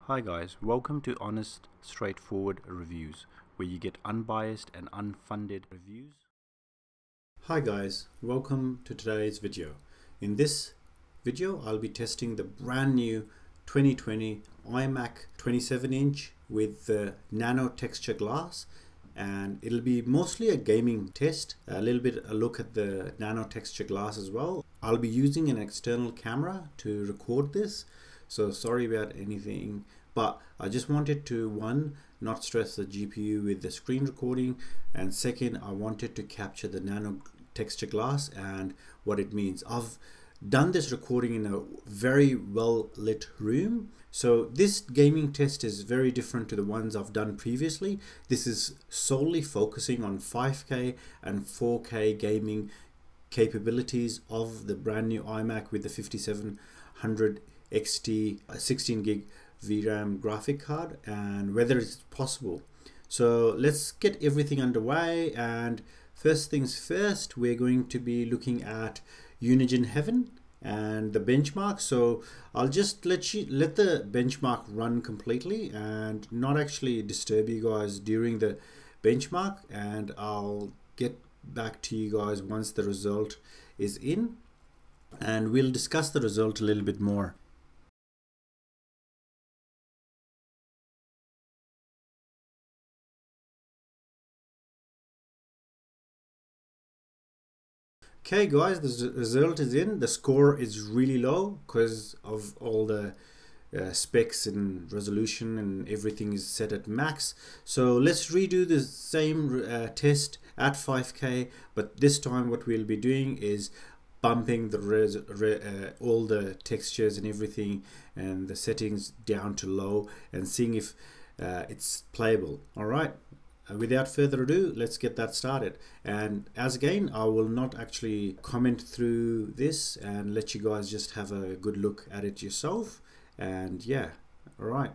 Hi guys, welcome to Honest, Straightforward Reviews, where you get unbiased and unfunded reviews. Hi guys, welcome to today's video. In this video, I'll be testing the brand new 2020 iMac 27-inch with the Nano-Texture glass, and it'll be mostly a gaming test, a little bit a look at the Nano-Texture glass as well. I'll be using an external camera to record this, so sorry about anything, but I just wanted to, one, not stress the GPU with the screen recording, and second, I wanted to capture the Nano-Texture glass and what it means. I've done this recording in a very well lit room, so this gaming test is very different to the ones I've done previously. This is solely focusing on 5K and 4K gaming capabilities of the brand new iMac with the 5700 XT 16 gig VRAM graphic card and whether it's possible. So let's get everything underway, and first things first, we're going to be looking at Unigine Heaven and the benchmark. So I'll just let the benchmark run completely and not actually disturb you guys during the benchmark, and I'll get back to you guys once the result is in, and we'll discuss the result a little bit more. Okay guys, the result is in. The score is really low because of all the specs and resolution, and everything is set at max. So let's redo the same test at 5K, but this time what we'll be doing is bumping the all the textures and everything and the settings down to low and seeing if it's playable. All right. Without further ado, let's get that started. And as again, I will not actually comment through this and let you guys just have a good look at it yourself. And yeah, all right.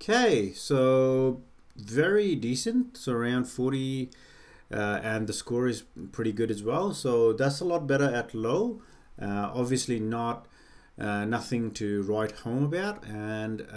Okay, so very decent, so around 40, and the score is pretty good as well, so that's a lot better at low. Obviously not nothing to write home about, and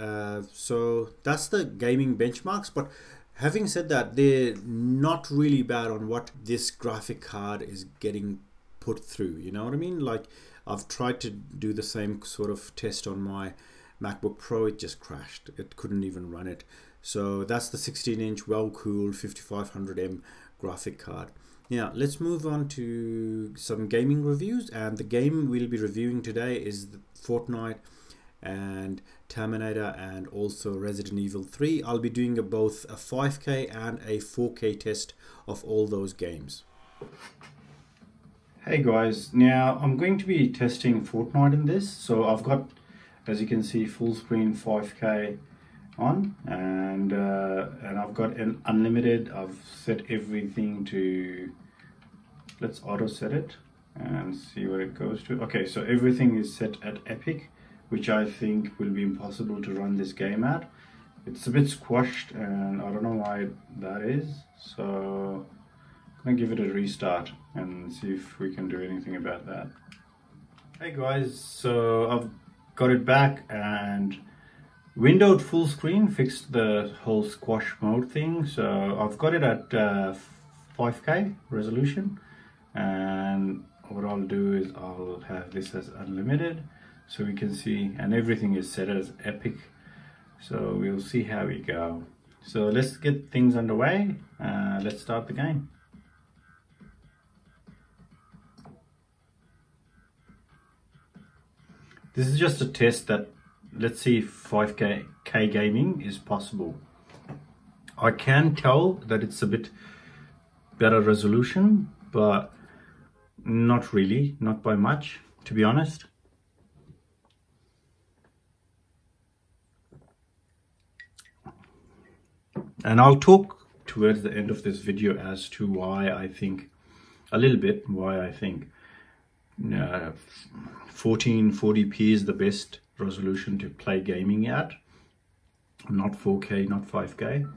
so that's the gaming benchmarks. But having said that, they're not really bad on what this graphic card is getting put through, you know what I mean? Like, I've tried to do the same sort of test on my MacBook Pro, it just crashed. It couldn't even run it. So that's the 16-inch well-cooled 5500M graphic card. Now let's move on to some gaming reviews, and the game we'll be reviewing today is Fortnite and Terminator and also Resident Evil 3. I'll be doing both a 5K and a 4K test of all those games. Hey guys, now I'm going to be testing Fortnite in this. So I've got, as you can see, full screen 5K on, and I've got an unlimited. I've set everything to, let's auto set it and see what it goes to. Okay, so everything is set at epic, which I think will be impossible to run this game at. It's a bit squashed and I don't know why that is, so I'm gonna give it a restart and see if we can do anything about that. Hey guys, so I've got it back and windowed full screen, fixed the whole squash mode thing. So I've got it at 5K resolution, and what I'll do is I'll have this as unlimited so we can see, and everything is set as epic, so we'll see how we go. So let's get things underway. Let's start the game. This is just a test that, let's see if 5K gaming is possible. I can tell that it's a bit better resolution, but not really, not by much, to be honest. And I'll talk towards the end of this video as to why I think, a little bit, why I think 1440p is the best resolution to play gaming at, not 4K, not 5K.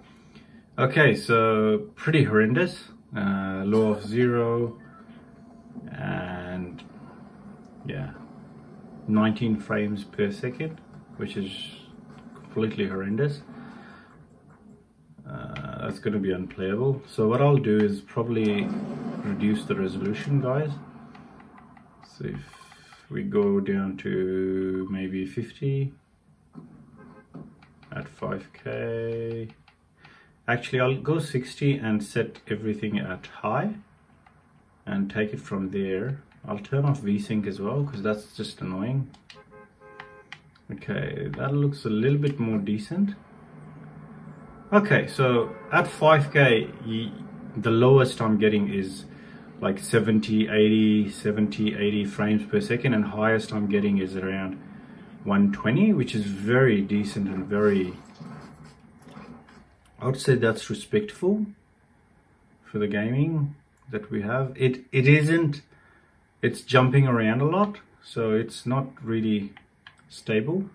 Okay, so pretty horrendous. Low of 0, and yeah, 19 frames per second, which is completely horrendous. That's going to be unplayable. So what I'll do is probably reduce the resolution, guys. So if we go down to maybe 50 at 5K, actually I'll go 60 and set everything at high and take it from there. I'll turn off VSync as well because that's just annoying. Okay, that looks a little bit more decent. Okay, so at 5K, the lowest I'm getting is like 70, 80 frames per second, and highest I'm getting is around 120, which is very decent and very, I would say that's respectful for the gaming that we have. It isn't, it's jumping around a lot, so it's not really stable,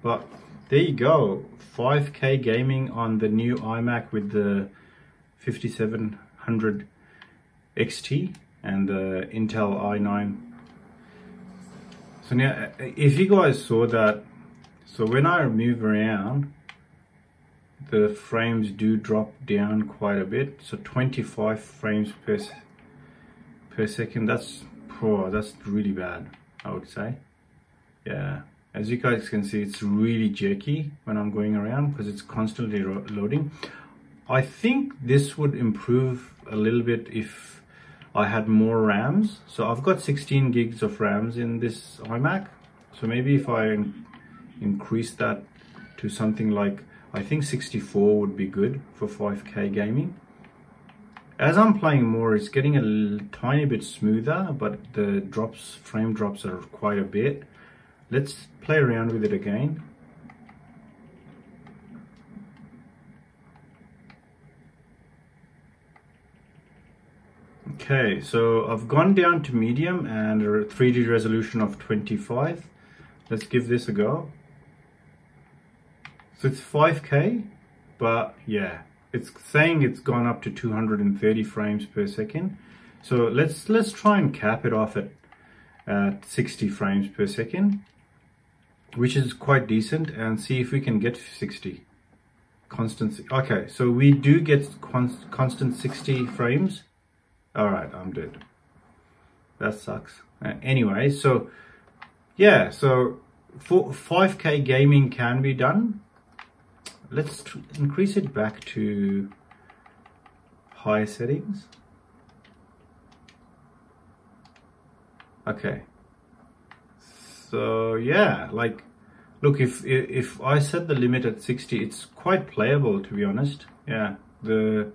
but there you go. 5K gaming on the new iMac with the 5700 XT and the Intel i9. So now, if you guys saw that, so when I move around, the frames do drop down quite a bit. So 25 frames per second. That's really bad, I would say. Yeah. As you guys can see, it's really jerky when I'm going around because it's constantly loading. I think this would improve a little bit if I had more RAMs. So I've got 16 gigs of RAMs in this iMac. So maybe if I increase that to something like, I think 64 would be good for 5K gaming. As I'm playing more, it's getting a tiny bit smoother, but the frame drops are quite a bit. Let's play around with it again. Okay, so I've gone down to medium and a 3D resolution of 25. Let's give this a go. So it's 5K, but yeah, it's saying it's gone up to 230 frames per second. So let's try and cap it off at 60 frames per second, which is quite decent, and see if we can get 60 constant. Okay, so we do get constant 60 frames. All right, I'm dead. That sucks. Anyway, so yeah, so for 5K gaming can be done. Let's increase it back to high settings. Okay. So yeah, like, look, if I set the limit at 60, it's quite playable, to be honest. Yeah, the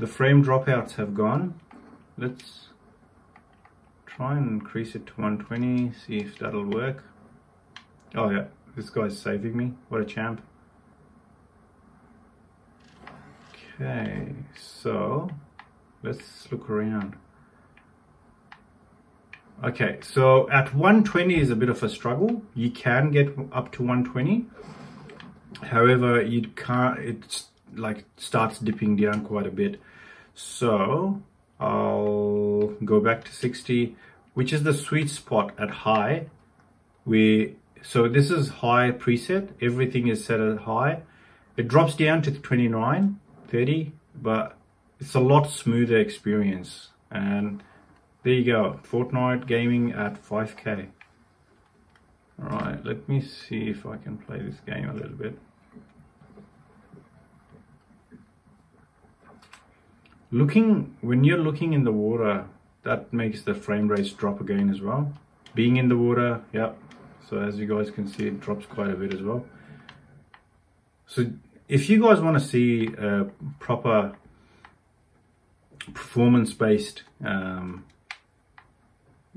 frame dropouts have gone. Let's try and increase it to 120, see if that'll work. Oh yeah, this guy's saving me. What a champ. Okay, so let's look around. Okay, so at 120 is a bit of a struggle. You can get up to 120. However, you can't, it's like starts dipping down quite a bit. So I'll go back to 60, which is the sweet spot at high. So this is high preset. Everything is set at high. It drops down to 29, 30, but it's a lot smoother experience. And there you go, Fortnite gaming at 5K. Alright, let me see if I can play this game a little bit. When you're looking in the water, that makes the frame rates drop again as well. Being in the water, yep. So as you guys can see, it drops quite a bit as well. So if you guys want to see a proper performance-based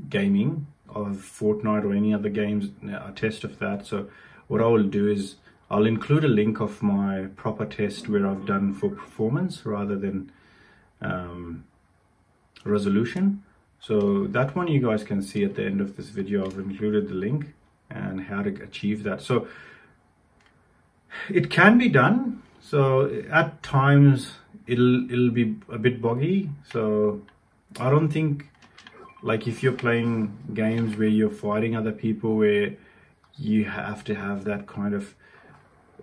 gaming of Fortnite or any other games, a test of that. So what I will do is I'll include a link of my proper test where I've done for performance rather than resolution. So that one you guys can see at the end of this video. I've included the link and how to achieve that. So it can be done. So at times it'll be a bit buggy. So I don't think, like if you're playing games where you're fighting other people, where you have to have that kind of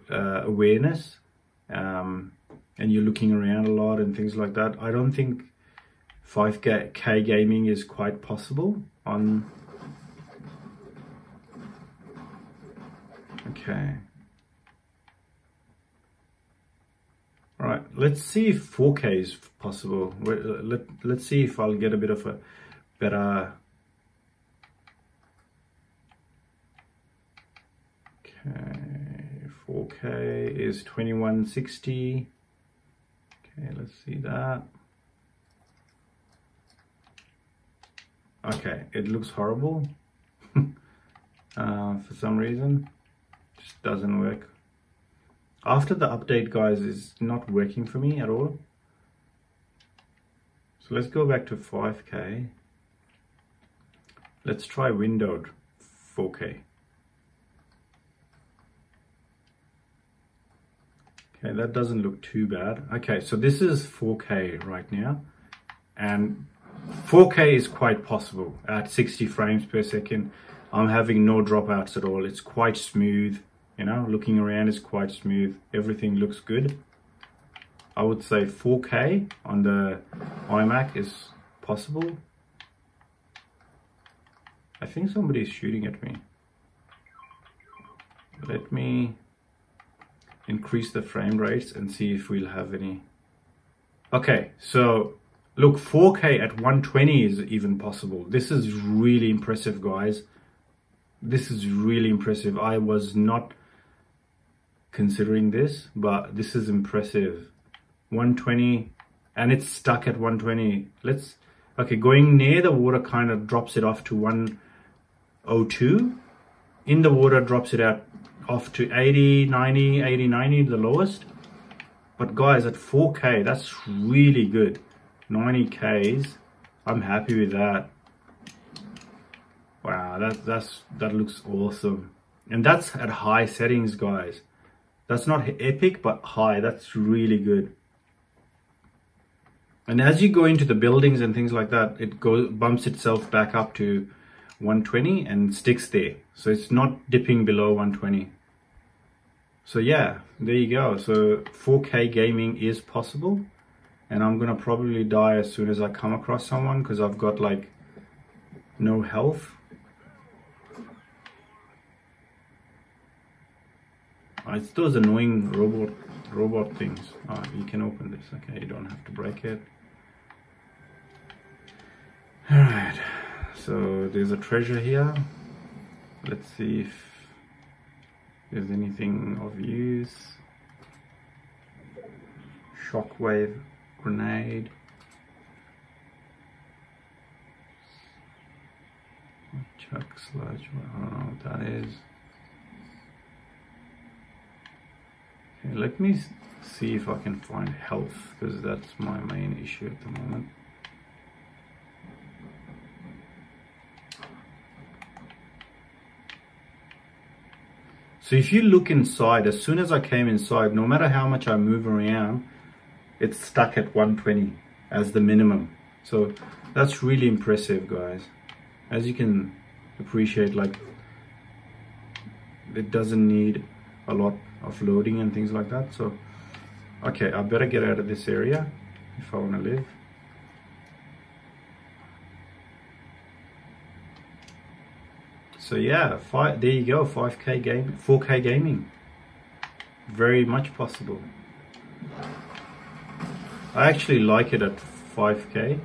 awareness, and you're looking around a lot and things like that, I don't think 5K gaming is quite possible on. Okay. All right, let's see if 4K is possible. Let's see if I'll get a bit of a better. Okay, 4K is 2160. Okay, let's see that. Okay, it looks horrible for some reason. Just doesn't work. After the update, guys, is not working for me at all. So let's go back to 5K. Let's try windowed 4K. Okay, that doesn't look too bad. Okay, so this is 4K right now, and 4K is quite possible at 60 frames per second. I'm having no dropouts at all. It's quite smooth, you know, looking around is quite smooth. Everything looks good. I would say 4K on the iMac is possible. I think somebody's shooting at me. Let me increase the frame rates and see if we'll have any. Okay, so look, 4K at 120 is even possible. This is really impressive, guys. This is really impressive. I was not considering this, but this is impressive. 120, and it's stuck at 120. Okay, going near the water kind of drops it off to 102. In the water drops it out off to 80, 90, 80, 90, the lowest. But guys, at 4K, that's really good. 90Ks, I'm happy with that. Wow, that looks awesome. And that's at high settings, guys. That's not epic, but high. That's really good. And as you go into the buildings and things like that, it bumps itself back up to 120 and sticks there. So it's not dipping below 120. So yeah, there you go. So 4K gaming is possible. And I'm gonna probably die as soon as I come across someone, because I've got like no health. It's those annoying robot things. Oh, you can open this. Okay, you don't have to break it. All right, so there's a treasure here. Let's see if there's anything of use. Shockwave grenade. Chuck sludge. I don't know what that is. Okay, let me see if I can find health, because that's my main issue at the moment. So if you look inside, as soon as I came inside, no matter how much I move around, it's stuck at 120 as the minimum. So that's really impressive, guys. As you can appreciate, like, it doesn't need a lot of loading and things like that. So okay, I better get out of this area if I want to live. So yeah, there you go, 5K game, 4K gaming, very much possible. I actually like it at 5K.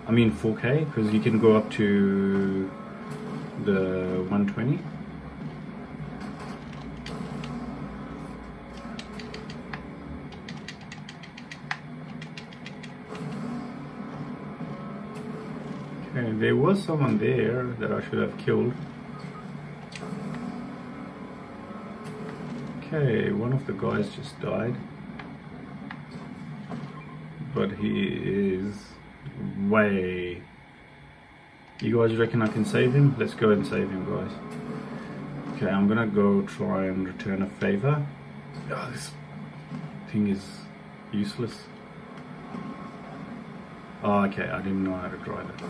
I mean 4K, because you can go up to the 120. Okay, there was someone there that I should have killed. Okay, one of the guys just died, but he is way... You guys reckon I can save him? Let's go and save him, guys. Okay, I'm gonna go try and return a favor. Oh, this thing is useless. Oh, okay, I didn't know how to drive it.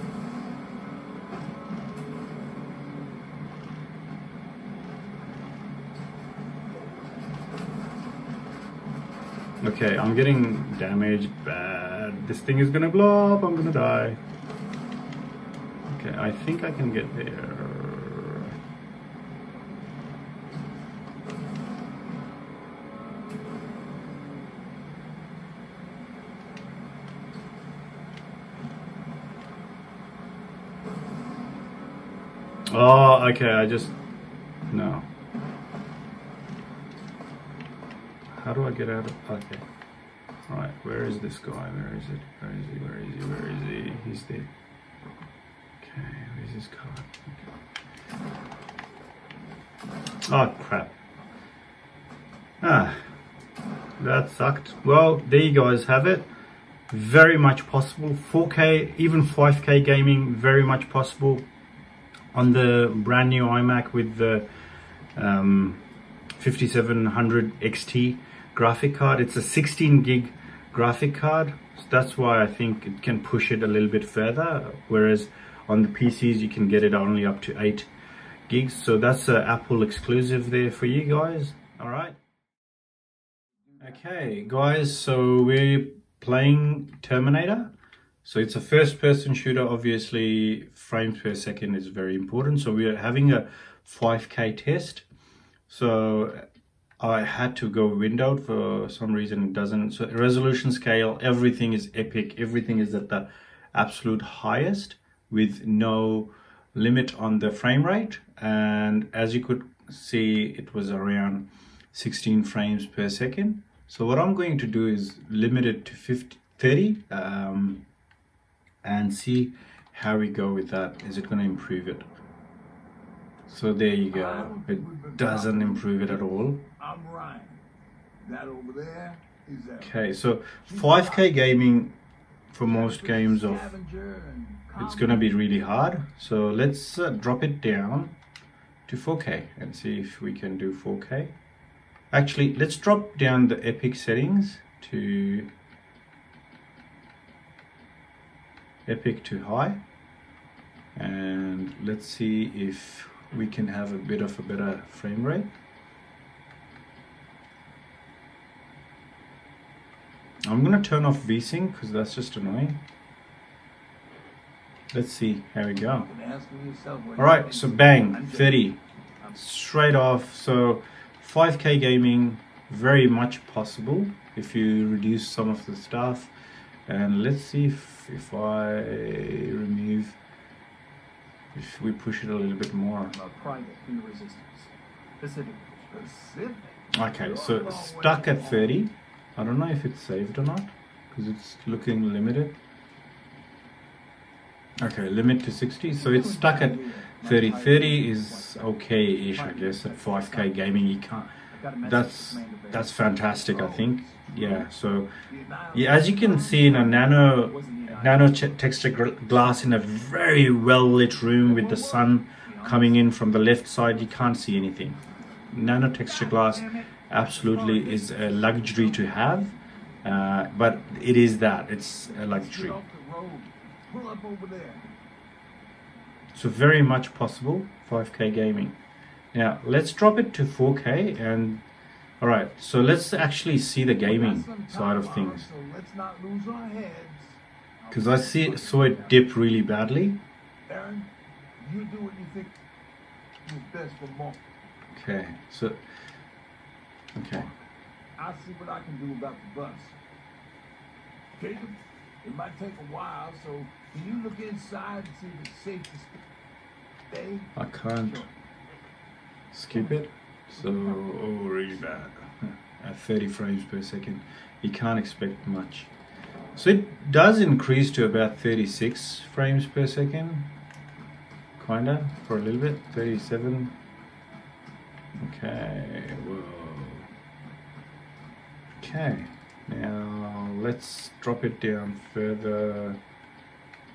Okay, I'm getting damaged bad. This thing is gonna blow up, I'm gonna die. Okay, I think I can get there. Oh, okay, no. How do I get out of, okay. Right, where is this guy? Where is it? Where is he? Where is he? Where is he? He's there. Okay, where's his card? Okay. Oh, crap. Ah, that sucked. Well, there you guys have it. Very much possible. 4K, even 5K gaming, very much possible. On the brand new iMac with the 5700 XT graphic card. It's a 16 gig graphic card. So that's why I think it can push it a little bit further. Whereas on the PCs, you can get it only up to 8 gigs. So that's an Apple exclusive there for you guys. All right. Okay, guys, so we're playing Terminator. So it's a first-person shooter. Obviously, frames per second is very important. So we're having a 5K test. So I had to go windowed for some reason. It doesn't. So resolution scale, everything is epic. Everything is at the absolute highest with no limit on the frame rate. And as you could see, it was around 16 frames per second. So what I'm going to do is limit it to 30 and see how we go with that. Is it going to improve it? So there you go. It doesn't improve it at all. I'm right. That over there is that. Okay, so 5K gaming for most games of it's going to be really hard. So let's drop it down to 4K and see if we can do 4K. Actually, let's drop down the epic settings to epic to high, and let's see if we can have a bit of a better frame rate. I'm gonna turn off VSync because that's just annoying. Let's see how we go. All right, so bang, 30 straight off. So 5K gaming, very much possible if you reduce some of the stuff. And let's see if I remove, if we push it a little bit more. Okay, so it's stuck at 30. I don't know if it's saved or not because it's looking limited. Okay, limit to 60. So it's stuck at 30. 30 is okay-ish, I guess. At 5K gaming, you can't. That's fantastic, I think. Yeah. So yeah, as you can see in a Nano-Texture glass in a very well-lit room with the sun coming in from the left side, you can't see anything. Nano-Texture glass absolutely is a luxury to have, but it is that. It's a luxury. So very much possible 5K gaming. Now let's drop it to 4K and all right, so let's actually see the gaming side of things, because I saw it dip really badly. Okay, so okay. I'll see what I can do about the bus. Jacob, it might take a while, so can you look inside and see if it's safe to stay? I can't skip it, so really bad. At 30 frames per second, you can't expect much. So it does increase to about 36 frames per second, kinda, for a little bit. 37. Okay, whoa. Okay, now let's drop it down further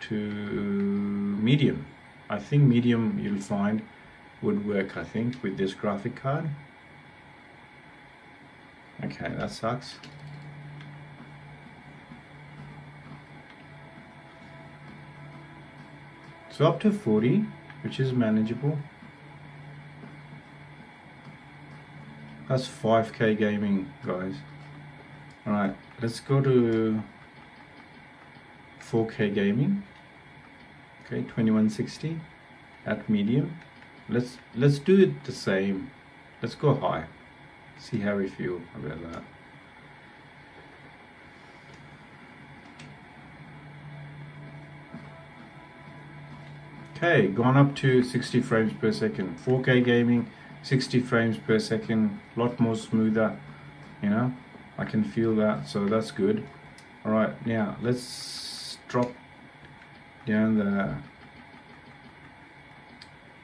to medium. I think medium you'll find would work, I think, with this graphic card. Okay, that sucks. So up to 40, which is manageable. That's 5K gaming, guys. Alright, let's go to 4K gaming. Okay, 2160 at medium. Let's do it the same. Let's go high. See how we feel about that. Okay, gone up to 60 frames per second. 4K gaming, 60 frames per second, a lot more smoother, you know. I can feel that, so that's good. Alright, now let's drop down the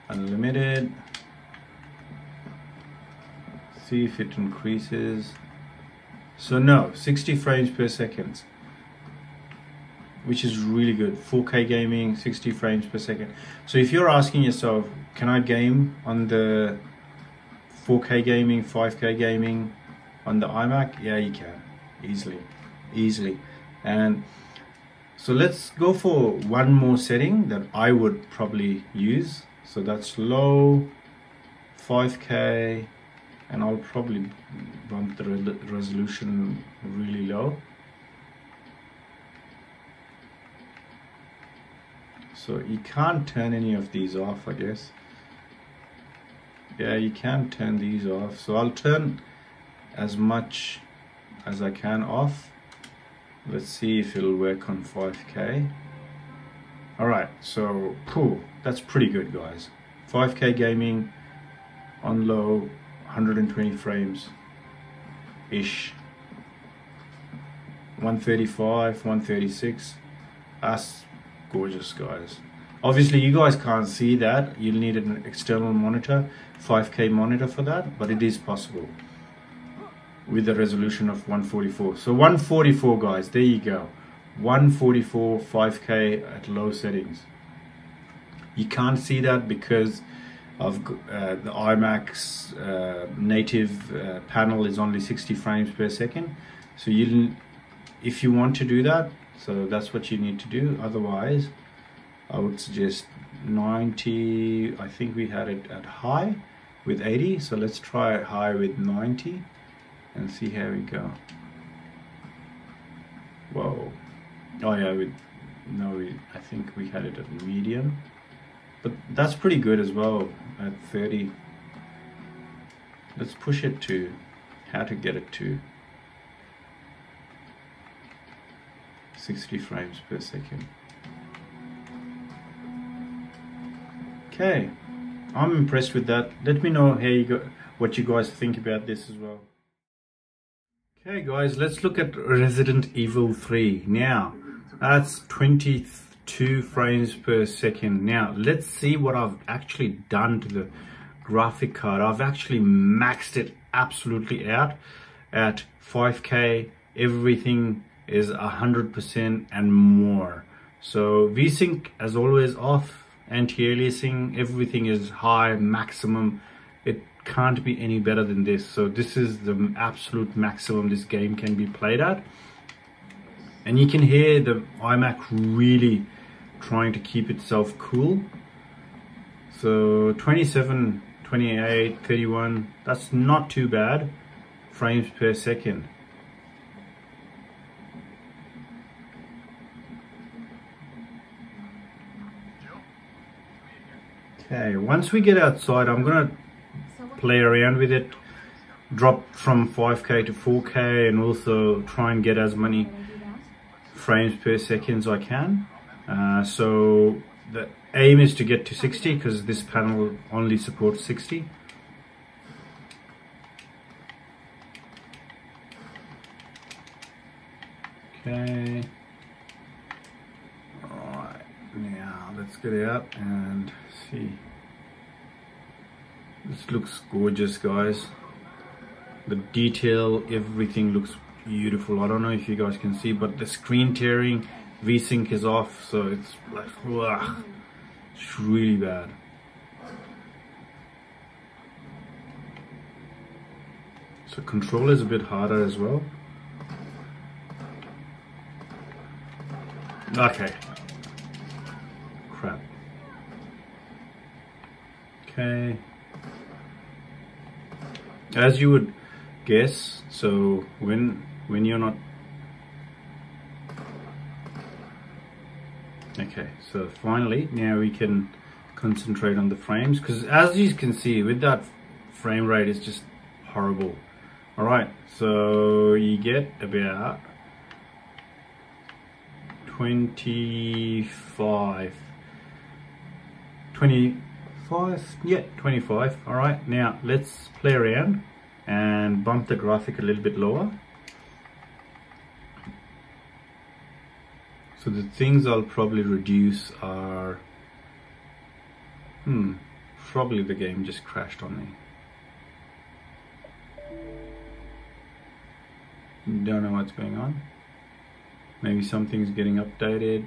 unlimited. See if it increases. So no, 60 frames per second, which is really good. 4K gaming, 60 frames per second. So if you're asking yourself, can I game on the 4K gaming, 5K gaming on the iMac? Yeah, you can, easily. And so let's go for one more setting that I would probably use. So that's low, 5K, and I'll probably bump the resolution really low. So you can't turn any of these off, I guess. Yeah, you can turn these off. So I'll turn as much as I can off. Let's see if it'll work on 5K. Alright, so that's pretty good, guys. 5K gaming on low, 120 frames ish. 135, 136. That's gorgeous, guys. Obviously you guys can't see that. You'll need an external monitor, 5K monitor for that, but it is possible with a resolution of 144. So 144, guys, there you go. 144 5K at low settings. You can't see that because of the iMac's native panel is only 60 frames per second. So if you want to do that, so that's what you need to do. Otherwise, I would suggest 90. I think we had it at high with 80. So let's try high with 90 and see how we go. Whoa. Oh yeah, I think we had it at medium. But that's pretty good as well at 30. Let's push it to how to get it to 60 frames per second. Okay, I'm impressed with that. Let me know what you guys think about this as well. Okay guys, let's look at Resident Evil 3. Now, that's 22 frames per second. Now, let's see what I've actually done to the graphic card. I've actually maxed it absolutely out at 5K. Everything is 100% and more. So VSync as always off, anti-aliasing, everything is high, maximum. It can't be any better than this. So this is the absolute maximum this game can be played at. And you can hear the iMac really trying to keep itself cool. So 27, 28, 31, that's not too bad frames per second. Okay, once we get outside, I'm gonna play around with it, drop from 5K to 4K, and also try and get as many frames per second as I can. So the aim is to get to 60 because this panel only supports 60. Okay. Alright, now let's get out and see. This looks gorgeous, guys. The detail, everything looks beautiful. I don't know if you guys can see, but the screen tearing, VSync is off, so it's like, ugh, it's really bad. So control is a bit harder as well. Okay. Crap. Okay. As you would guess, so when you're not... Okay, so finally now we can concentrate on the frames, because as you can see with that frame rate it's just horrible. Alright, so you get about 25, yeah, 25. Alright, now let's play around and bump the graphic a little bit lower. So the things I'll probably reduce are, probably the game just crashed on me. Don't know what's going on. Maybe something's getting updated.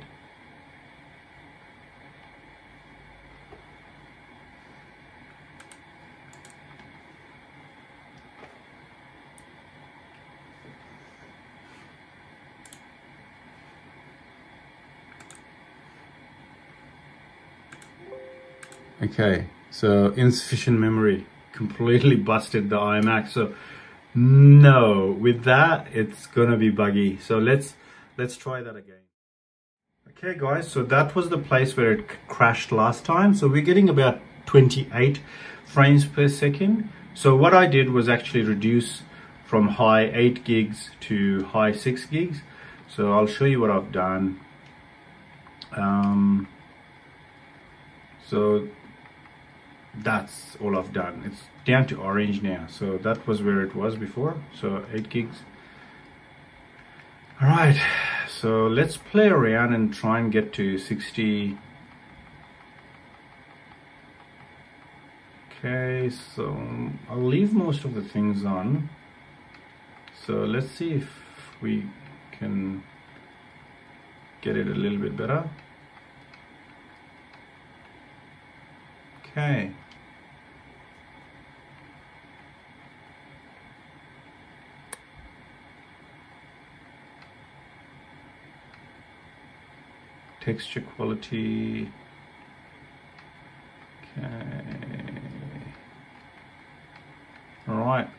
Okay, so insufficient memory completely busted the iMac. So no, with that it's gonna be buggy. So let's try that again. Okay guys, so that was the place where it crashed last time. So we're getting about 28 frames per second. So what I did was actually reduce from high 8 gigs to high 6 gigs. So I'll show you what I've done. So that's all I've done. It's down to orange now. So that was where it was before. So 8 gigs. All right, so let's play around and try and get to 60. Okay, so I'll leave most of the things on. So let's see if we can get it a little bit better. Okay. Texture quality. Okay. All right.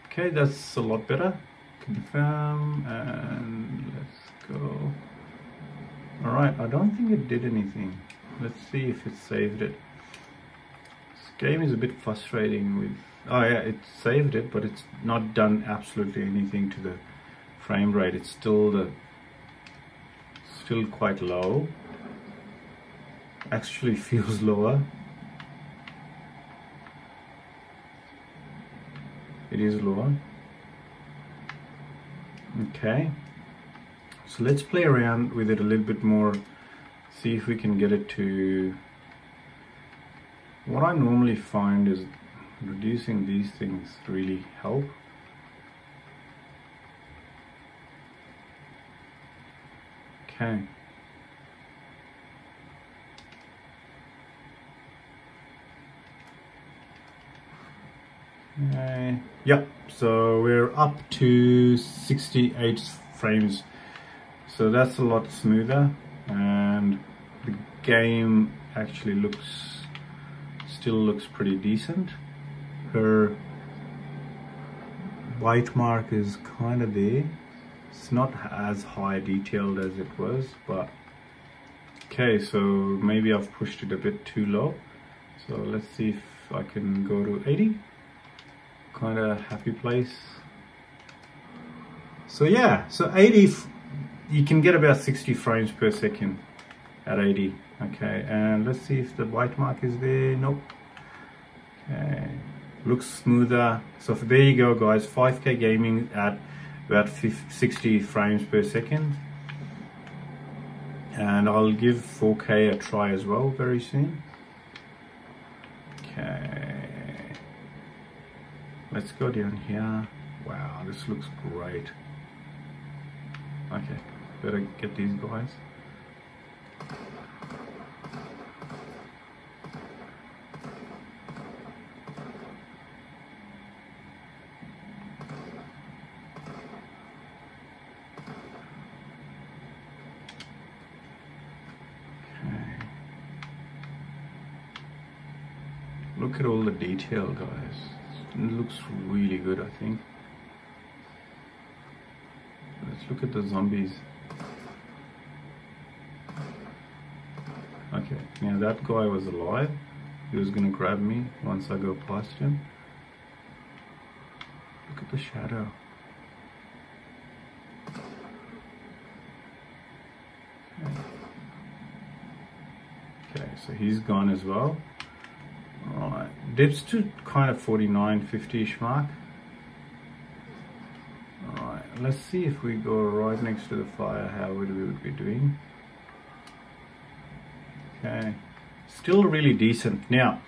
Okay, that's a lot better. Confirm and let's go. All right, I don't think it did anything. Let's see if it saved it. This game is a bit frustrating with, oh yeah, it saved it, but it's not done absolutely anything to the frame rate. It's still quite low. Actually feels lower. It is lower. Okay, so let's play around with it a little bit more, see if we can get it to, what I normally find is reducing these things really help. Okay. Yep, so we're up to 68 frames, so that's a lot smoother, and the game actually still looks pretty decent. Her white mark is kind of there. It's not as high detailed as it was, but okay, so maybe I've pushed it a bit too low. So let's see if I can go to 80. Kind of happy place. So yeah, so 80, you can get about 60 frames per second at 80. Okay, and let's see if the white mark is there. Nope. Okay, looks smoother. So there you go guys, 5K gaming at about 60 frames per second. And I'll give 4K a try as well very soon. Okay. let's go down here. Wow, this looks great. Okay, better get these guys. Look at all the detail, guys. It looks really good, I think. Let's look at the zombies. Okay, now that guy was alive. He was gonna grab me once I go past him. Look at the shadow. Okay, so he's gone as well. Alright, dips to kind of 49, 50-ish mark. Alright, let's see if we go right next to the fire, how we would be doing. Okay, still really decent. Now,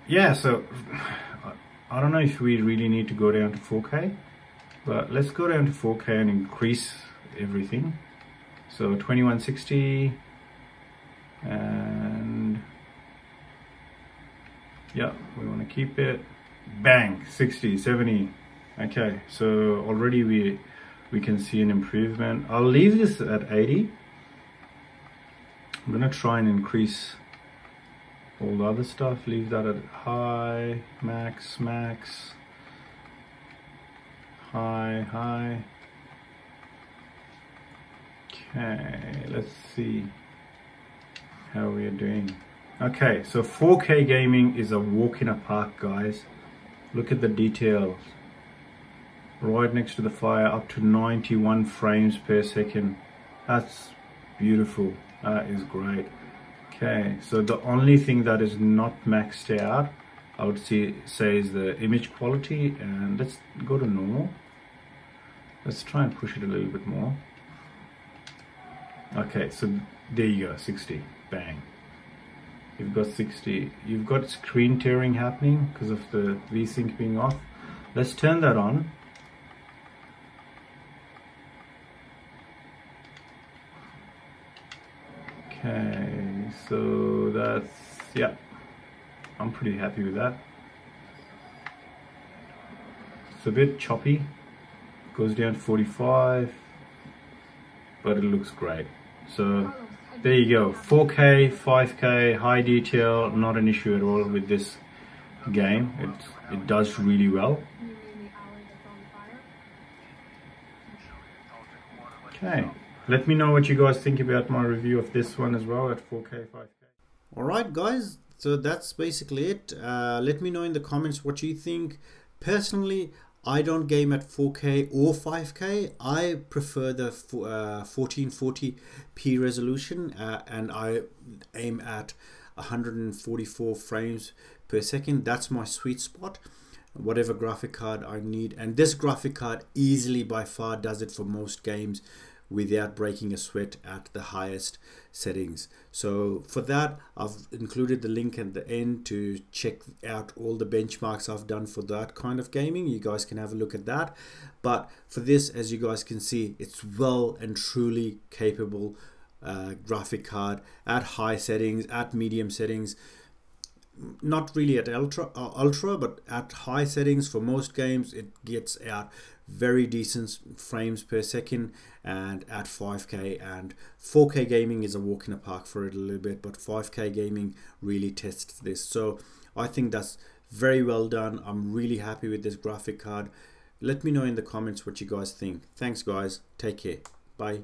yeah, so I don't know if we really need to go down to 4K, but let's go down to 4K and increase everything. So 2160 and yeah, we want to keep it. Bang, 60, 70. Okay, so already we can see an improvement. I'll leave this at 80. I'm gonna try and increase all the other stuff. Leave that at high, max, high. Okay, let's see how we are doing. Okay, so 4K gaming is a walk in a park, guys. Look at the details. Right next to the fire, up to 91 frames per second. That's beautiful. That is great. Okay, so the only thing that is not maxed out, I would say is the image quality. And let's go to normal. Let's try and push it a little bit more. Okay, so there you go, 60. Bang. You've got 60. You've got screen tearing happening because of the VSync being off. Let's turn that on. Okay, so that's, yeah, I'm pretty happy with that. It's a bit choppy. Goes down to 45, but it looks great. So there you go, 4K, 5K, high detail, not an issue at all with this game. It does really well. Okay, let me know what you guys think about my review of this one as well at 4K, 5K. Alright guys, so that's basically it. Let me know in the comments what you think. Personally, I don't game at 4K or 5K. I prefer the 1440p resolution and I aim at 144 frames per second. That's my sweet spot, whatever graphic card I need. And this graphic card easily by far does it for most games without breaking a sweat at the highest settings. So for that, I've included the link at the end to check out all the benchmarks I've done for that kind of gaming. You guys can have a look at that. But for this, as you guys can see, it's well and truly capable graphic card at high settings, at medium settings. Not really at ultra, but at high settings for most games, it gets out very decent frames per second, and at 5K and 4K gaming is a walk in the park for it a little bit, but 5K gaming really tests this. So I think that's very well done. I'm really happy with this graphic card. Let me know in the comments what you guys think. Thanks guys, take care, bye.